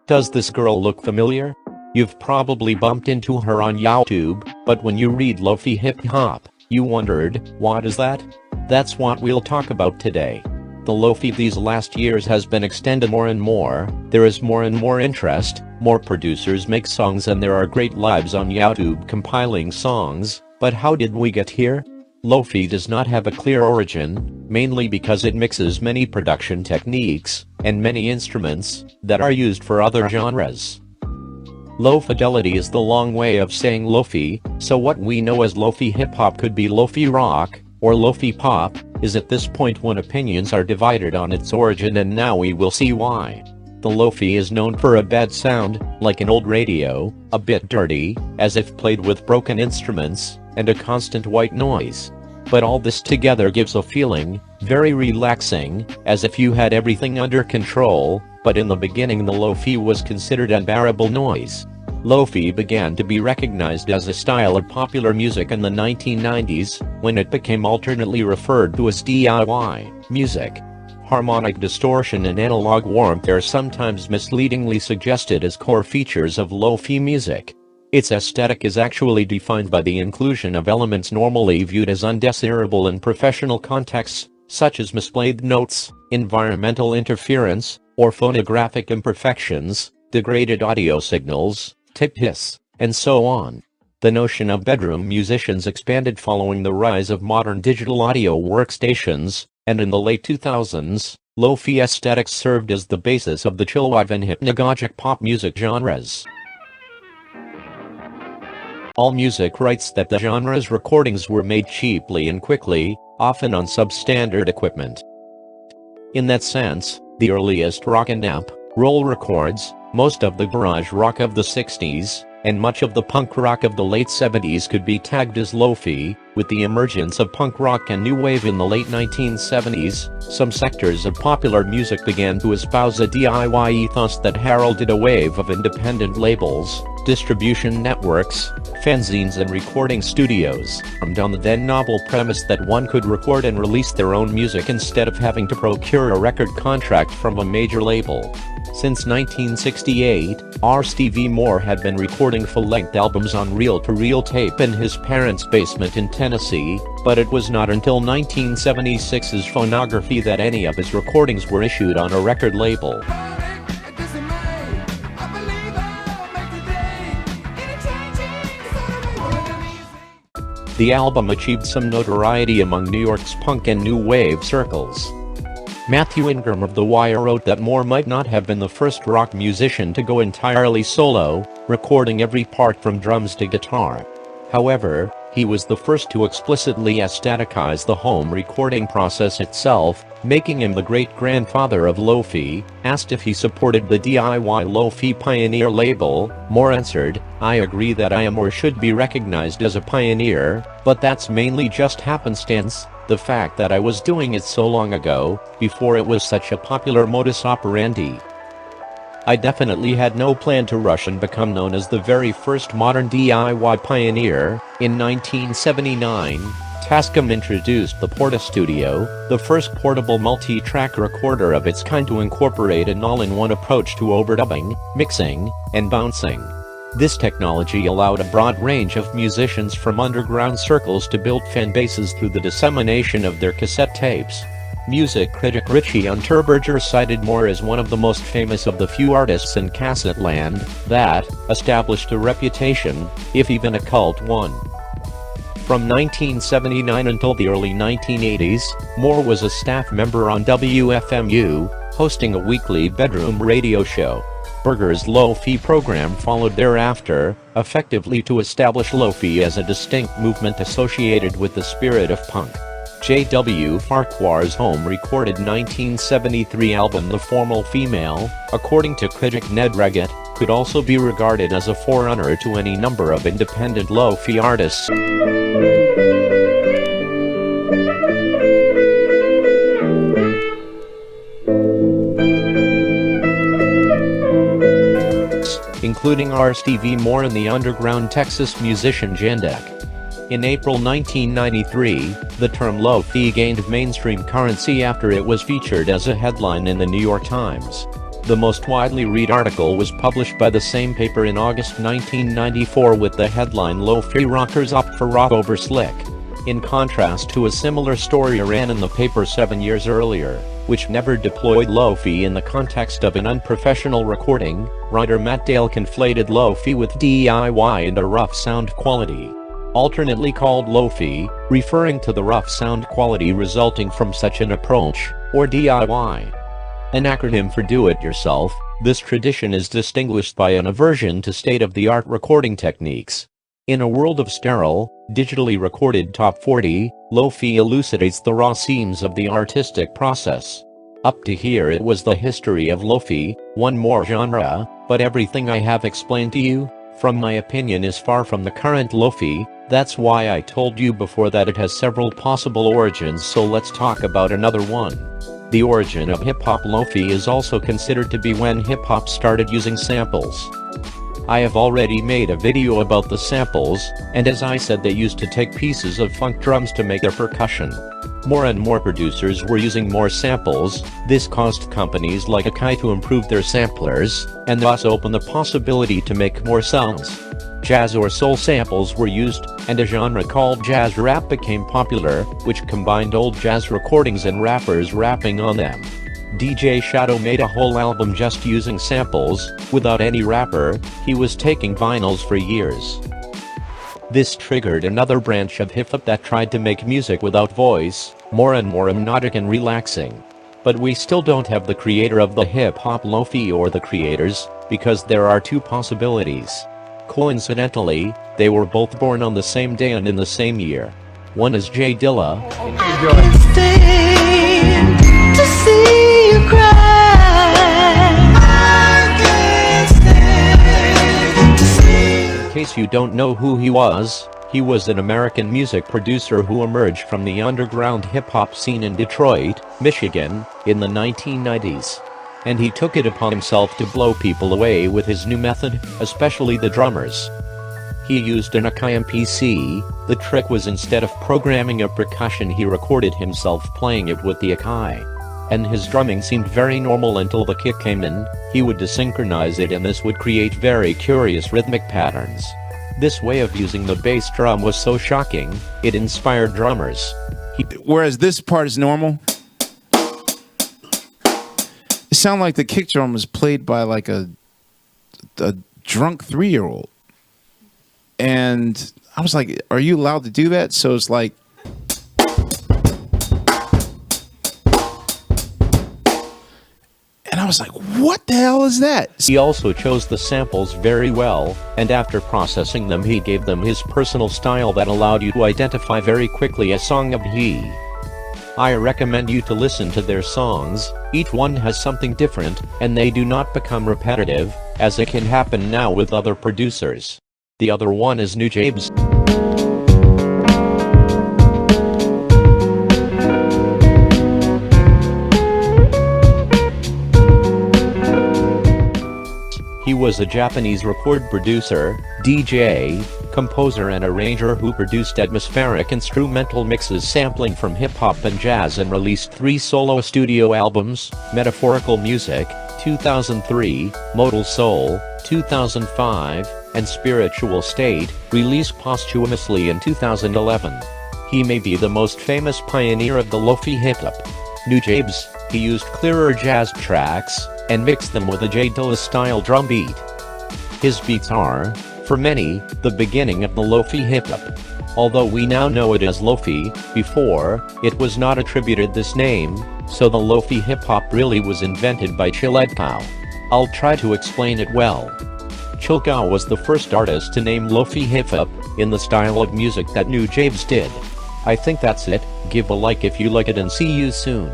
Does this girl look familiar? You've probably bumped into her on YouTube, but when you read LOFI HIP-HOP, you wondered, what is that? That's what we'll talk about today. The LOFI these last years has been extended more and more, there is more and more interest, more producers make songs and there are great lives on YouTube compiling songs, but how did we get here? LOFI does not have a clear origin, mainly because it mixes many production techniques, and many instruments, that are used for other genres. Low fidelity is the long way of saying LOFI, so what we know as LOFI hip-hop could be LOFI rock, or LOFI pop, is at this point when opinions are divided on its origin, and now we will see why. The LOFI is known for a bad sound, like an old radio, a bit dirty, as if played with broken instruments, and a constant white noise. But all this together gives a feeling, very relaxing, as if you had everything under control, but in the beginning the LOFI was considered unbearable noise. LOFI began to be recognized as a style of popular music in the 1990s, when it became alternately referred to as DIY music. Harmonic distortion and analog warmth are sometimes misleadingly suggested as core features of LOFI music. Its aesthetic is actually defined by the inclusion of elements normally viewed as undesirable in professional contexts, such as misplayed notes, environmental interference, or phonographic imperfections, degraded audio signals, tip hiss, and so on. The notion of bedroom musicians expanded following the rise of modern digital audio workstations, and in the late 2000s, LOFI aesthetics served as the basis of the chillwave and hypnagogic pop music genres. AllMusic writes that the genre's recordings were made cheaply and quickly, often on substandard equipment. In that sense, the earliest rock and roll records, most of the garage rock of the 60s, and much of the punk rock of the late 70s could be tagged as LOFI. With the emergence of punk rock and new wave in the late 1970s, some sectors of popular music began to espouse a DIY ethos that heralded a wave of independent labels, distribution networks, fanzines and recording studios, formed on the then novel premise that one could record and release their own music instead of having to procure a record contract from a major label. Since 1968, Stevie Moore had been recording full-length albums on reel-to-reel tape in his parents' basement in Tennessee, but it was not until 1976's phonography that any of his recordings were issued on a record label. The album achieved some notoriety among New York's punk and new wave circles. Matthew Ingram of The Wire wrote that Moore might not have been the first rock musician to go entirely solo, recording every part from drums to guitar. However, he was the first to explicitly aestheticize the home recording process itself, making him the great-grandfather of LOFI. Asked if he supported the DIY LOFI pioneer label, Moore answered, "I agree that I am or should be recognized as a pioneer, but that's mainly just happenstance. The fact that I was doing it so long ago, before it was such a popular modus operandi. I definitely had no plan to rush and become known as the very first modern DIY pioneer." In 1979, Tascam introduced the Porta Studio, the first portable multi-track recorder of its kind to incorporate an all-in-one approach to overdubbing, mixing, and bouncing. This technology allowed a broad range of musicians from underground circles to build fan bases through the dissemination of their cassette tapes. Music critic Richie Unterberger cited Moore as one of the most famous of the few artists in cassette land that established a reputation, if even a cult one. From 1979 until the early 1980s, Moore was a staff member on WFMU, hosting a weekly bedroom radio show. Berger's LOFI program followed thereafter, effectively to establish LOFI as a distinct movement associated with the spirit of punk. J.W. Farquhar's home-recorded 1973 album The Formal Female, according to critic Ned Reggett, could also be regarded as a forerunner to any number of independent LOFI artists. Including Stevie Moore and the underground Texas musician Jandek. In April 1993, the term LOFI gained mainstream currency after it was featured as a headline in the New York Times. The most widely read article was published by the same paper in August 1994 with the headline "Lo-Fi Rockers Opt for Rock Over Slick," in contrast to a similar story ran in the paper 7 years earlier, which never deployed lo-fi in the context of an unprofessional recording. Writer Matt Dale conflated lo-fi with DIY and a rough sound quality, alternately called lo-fi, referring to the rough sound quality resulting from such an approach, or DIY, an acronym for do-it-yourself. This tradition is distinguished by an aversion to state-of-the-art recording techniques. In a world of sterile, digitally recorded top 40, lo-fi elucidates the raw seams of the artistic process. Up to here it was the history of lo-fi, one more genre, but everything I have explained to you, from my opinion, is far from the current lo-fi. That's why I told you before that it has several possible origins, so let's talk about another one. The origin of hip-hop. Lo-fi is also considered to be when hip-hop started using samples. I have already made a video about the samples, and as I said, they used to take pieces of funk drums to make their percussion. More and more producers were using more samples. This caused companies like LAKEY to improve their samplers, and thus open the possibility to make more sounds. Jazz or soul samples were used, and a genre called jazz rap became popular, which combined old jazz recordings and rappers rapping on them. DJ Shadow made a whole album just using samples, without any rapper. He was taking vinyls for years. This triggered another branch of hip-hop that tried to make music without voice, more and more hypnotic and relaxing. But we still don't have the creator of the hip-hop lo-fi or the creators, because there are two possibilities. Coincidentally, they were both born on the same day and in the same year. One is Dilla. In case you don't know who he was an American music producer who emerged from the underground hip-hop scene in Detroit, Michigan, in the 1990s. And he took it upon himself to blow people away with his new method, especially the drummers. He used an LAKEY MPC. The trick was, instead of programming a percussion, he recorded himself playing it with the LAKEY. And his drumming seemed very normal until the kick came in. He would desynchronize it, and this would create very curious rhythmic patterns. This way of using the bass drum was so shocking, it inspired drummers. Whereas this part is normal, it sounded like the kick drum was played by like a drunk 3-year-old. And I was like, are you allowed to do that? So it's like, and I was like, what the hell is that? He also chose the samples very well, and after processing them he gave them his personal style that allowed you to identify very quickly a song of he. I recommend you to listen to their songs. Each one has something different, and they do not become repetitive, as it can happen now with other producers. The other one is Nujabes. He was a Japanese record producer, DJ, composer and arranger who produced atmospheric instrumental mixes sampling from hip-hop and jazz, and released 3 solo studio albums: Metaphorical Music, 2003, Modal Soul, 2005, and Spiritual State, released posthumously in 2011. He may be the most famous pioneer of the lo-fi hip-hop. Nujabes, he used clearer jazz tracks, and mixed them with a Dilla-style drum beat. His beats are, for many, the beginning of the lo-fi hip-hop. Although we now know it as lo-fi, before, it was not attributed this name, so the lo-fi hip-hop really was invented by Chilledcow. I'll try to explain it well. Chilledcow was the first artist to name lo-fi hip-hop, in the style of music that Nujabes did. I think that's it. Give a like if you like it, and see you soon.